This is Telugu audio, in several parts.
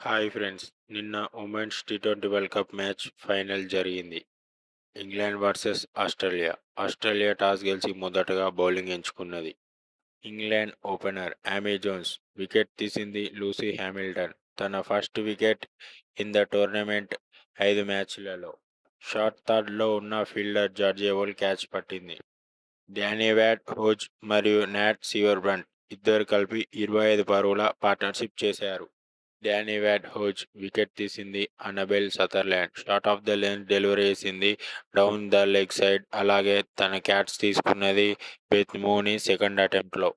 హాయ్ ఫ్రెండ్స్, నిన్న ఉమెన్స్ టీ20 వరల్డ్ కప్ మ్యాచ్ ఫైనల్ జరిగింది. England versus Australia. Australia toss గెలిచి మొదటగా బౌలింగ్ ఎంచుకున్నది. England opener Amy Jones wicket తీసింది. లూసీ హ్యామిల్టన్ తన first wicket in the tournament 5 మ్యాచ్లలో. షార్ట్ థర్డ్లో ఉన్న ఫీల్డర్ జార్జియా క్యాచ్ పట్టింది. డానీ వ్యాట్ హోజ్ మరియు నాట్ సీవర్బ్రంట్ ఇద్దరు కలిపి 25 పరుగుల పార్ట్నర్షిప్ చేశారు. డానీ వ్యాట్ హోజ్ వికెట్ తీసింది. Annabel Sutherland short of the length delivery చేసింది డౌన్ ద లెగ్ సైడ్. అలాగే తన క్యాచ్ తీసుకున్నది బెత్ మూనీ సెకండ్ అటెంప్ట్లో.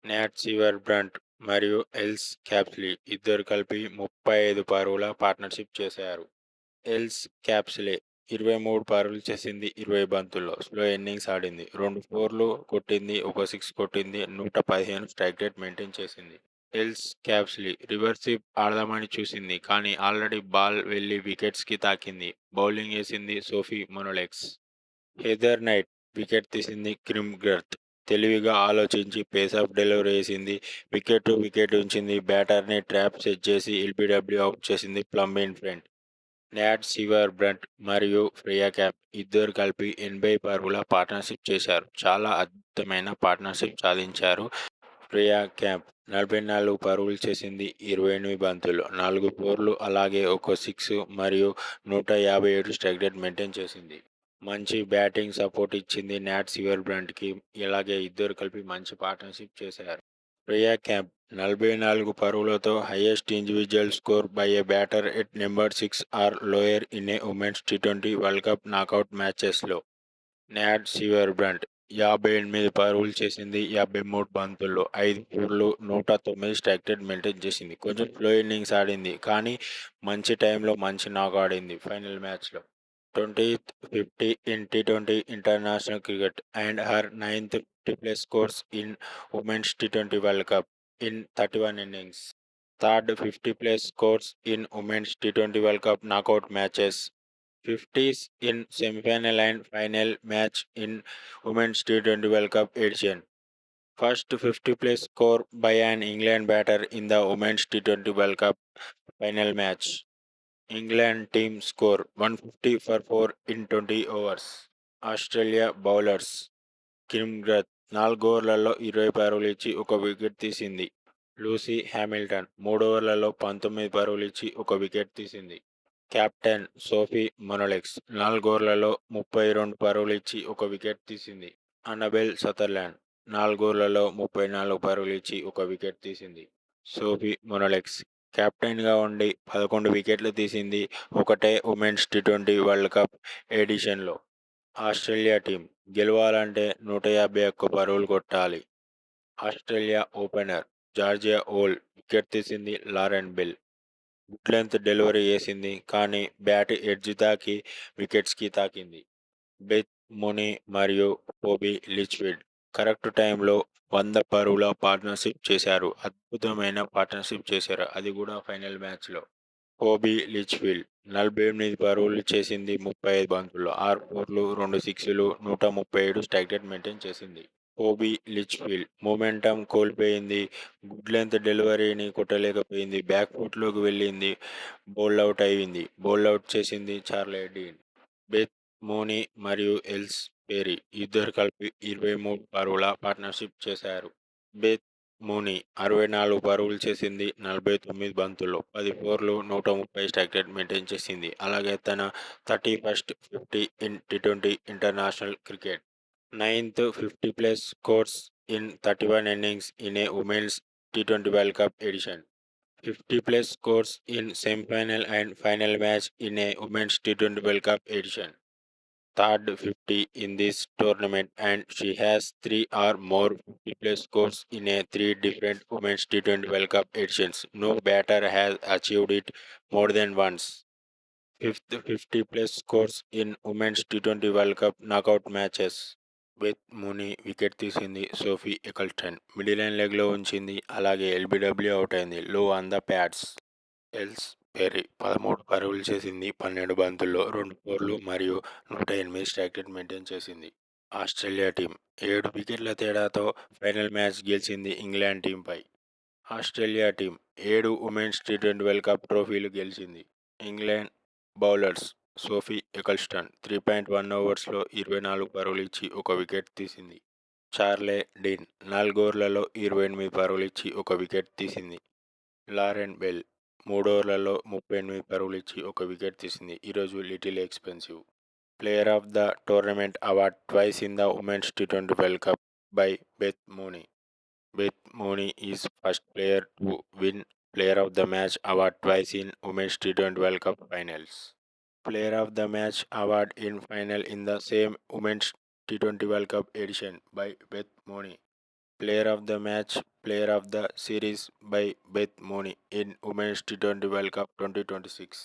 నాట్ సీవర్ బ్రంట్ మరియు ఎల్స్ క్యాప్స్లీ ఇద్దరు కలిపి 35 పరుగుల పార్ట్నర్షిప్ చేశారు. ఎల్స్ క్యాప్స్లే 23 పరుగులు చేసింది. 20 బంతుల్లో స్లో ఇన్నింగ్స్ ఆడింది. 2 ఫోర్లు కొట్టింది, ఒక సిక్స్ కొట్టింది, 115 స్ట్రైక్ రేట్ మెయింటైన్ చేసింది. ఎల్స్ క్యాప్స్లీ రివర్స్ స్వీప్ ఆడదామని చూసింది, కానీ ఆల్రెడీ బాల్ వెళ్లి వికెట్స్కి తాకింది. బౌలింగ్ వేసింది సోఫీ మొనోలెక్స్. హెదర్ నైట్ వికెట్ తీసింది. క్రిమ్ గ్రత్ తెలివిగా ఆలోచించి పేసాఫ్ డెలివరీ చేసింది. వికెట్ ఉంచింది. బ్యాటర్ని ట్రాప్ సెట్ చేసి ఎల్బిడబ్ల్యూ అవుట్ చేసింది ప్లంబిన్ ఫ్రంట్. నాట్ సివర్ బ్రంట్ మరియు ఫ్రియా క్యాప్ ఇద్దరు కలిపి 80 పరుగుల పార్ట్నర్షిప్ చేశారు. చాలా అద్భుతమైన పార్ట్నర్షిప్ సాధించారు. ప్రియా క్యాంప్ 44 పరుగులు చేసింది. 28 బంతుల్లో 4 ఫోర్లు, అలాగే ఒక సిక్స్ మరియు 157 స్ట్రైక్ రేట్ మెయింటైన్ చేసింది. మంచి బ్యాటింగ్ సపోర్ట్ ఇచ్చింది నాట్ సివర్ బ్రంట్కి. ఇలాగే ఇద్దరు కలిపి మంచి పార్ట్నర్షిప్ చేశారు. ప్రియా క్యాంప్ 44 పరుగులతో highest individual score by a batter at number 6 or lower in a women's టీ20 వరల్డ్ కప్ నాకౌట్ మ్యాచెస్లో. నాట్ సివర్ బ్రంట్ 58 పరుగులు చేసింది. 53 బంతుల్లో 5 ఫోర్లు, 109 స్ట్రైక్ రేట్ మెయింటైన్ చేసింది. కొంచెం స్లో ఇన్నింగ్స్ ఆడింది, కానీ మంచి టైంలో మంచి నాక్ ఆడింది ఫైనల్ మ్యాచ్లో. 20th 50 in T20 international cricket and her ninth 50+ scores in Women's T20 World Cup in 31 innings. Third 50+ scores in Women's T20 World Cup knockout matches. 50s in semi-final and final match in Women's T20 World Cup edition. First 50+ score by an England batter in the Women's T20 World Cup final match. England team score 150 for 4 in 20 overs. Australia bowlers Kim Garth 4 ఓవర్లలో 20 పరుగులు ఇచ్చి ఒక వికెట్ తీసింది. లూసీ హ్యామిల్టన్ 3 ఓవర్లలో 19 పరుగులు ఇచ్చి ఒక వికెట్ తీసింది. కెప్టెన్ సోఫీ మొనోలెక్స్ 4 ఓవర్లలో 32 పరుగులు ఇచ్చి ఒక వికెట్ తీసింది. అనబెల్ సదర్లాండ్ 4 ఓవర్లలో 34 పరుగులు ఇచ్చి ఒక వికెట్ తీసింది. సోఫీ మొనోలెక్స్ కెప్టెన్గా ఉండి 11 వికెట్లు తీసింది ఒకటే ఉమెన్స్ టీ20 వరల్డ్ కప్ ఎడిషన్లో. ఆస్ట్రేలియా టీం గెలవాలంటే 151 పరుగులు కొట్టాలి. ఆస్ట్రేలియా ఓపెనర్ జార్జియా వికెట్ తీసింది. Lauren Bell good length delivery చేసింది, కానీ బ్యాట్ ఎడ్జ్ తాకి వికెట్స్కి తాకింది. బెత్ మూనీ మరియు కోబీ లిచ్ఫీల్డ్ కరెక్ట్ టైంలో 100 పరుగుల పార్ట్నర్షిప్ చేశారు. అద్భుతమైన పార్ట్నర్షిప్ చేశారు, అది కూడా ఫైనల్ మ్యాచ్లో. కోబీ లిచ్ఫీల్డ్ 48 పరుగులు చేసింది. 35 బంతుల్లో 6 ఫోర్లు, 2 సిక్స్లు, 137 స్ట్రైక్ రేట్ మెయింటైన్ చేసింది. కోబీ లిచ్ఫీల్డ్ మొమెంటం కోల్పోయింది. గుడ్ లెంత్ డెలివరీని కొట్టలేకపోయింది. బ్యాక్ ఫుట్లోకి వెళ్ళింది. బౌల్ అవుట్ చేసింది చార్లీ డీన్. బెత్ మూనీ మరియు ఎల్స్ పేరీ ఇద్దరు కలిపి 23 పరుగుల పార్ట్నర్షిప్ చేశారు. బెత్ మూనీ 64 పరుగులు చేసింది. 49 బంతుల్లో 10 ఫోర్లు, 130 స్ట్రైక్ రేట్ మెయింటైన్ చేసింది. అలాగే తన 31st 50 in T20 international cricket. Ninth 50+ scores in 31 innings in a Women's T20 World Cup edition. 50+ scores in semi-final and final match in a Women's T20 World Cup edition. Third 50 in this tournament, and she has 3 or more 50+ scores in a 3 different Women's T20 World Cup editions. No batter has achieved it more than once. Fifth 50+ scores in Women's T20 World Cup knockout matches. Beth Mooney wicket తీసింది. సోఫీ ఎకల్స్టన్ మిడిల్ లైన్ లెగ్లో ఉంచింది, అలాగే ఎల్బిడబ్ల్యూ అవుట్ అయింది. Low on the pads. Ellyse Perry 13 పరుగులు చేసింది. 12 బంతుల్లో 2 ఫోర్లు మరియు 108 స్ట్రైక్ రేట్ మెయింటైన్ చేసింది. ఆస్ట్రేలియా టీం 7 వికెట్ల తేడాతో ఫైనల్ మ్యాచ్ గెలిచింది ఇంగ్లాండ్ టీంపై. ఆస్ట్రేలియా టీం 7 ఉమెన్స్ టీ20 వరల్డ్ కప్ ట్రోఫీలు గెలిచింది. ఇంగ్లాండ్ బౌలర్స్ సోఫీ ఎకల్స్టన్ 3.1 ఓవర్స్లో 24 పరుగులు ఇచ్చి ఒక వికెట్ తీసింది. చార్లే డీన్ 4 ఓవర్లలో 28 పరుగులు ఇచ్చి ఒక వికెట్ తీసింది. లారెన్ బెల్ 3 ఓవర్లలో 38 పరుగులు ఇచ్చి ఒక వికెట్ తీసింది. ఈరోజు little expensive player of the tournament award twice in the women's టీ20 world cup by Beth Mooney. Beth Mooney is first player to win Player of the Match award twice in Women's T20 World Cup finals. Player of the Match award in final in the same Women's T20 World Cup edition by Beth Mooney. Player of the Match, Player of the Series by Beth Mooney in Women's T20 World Cup 2026.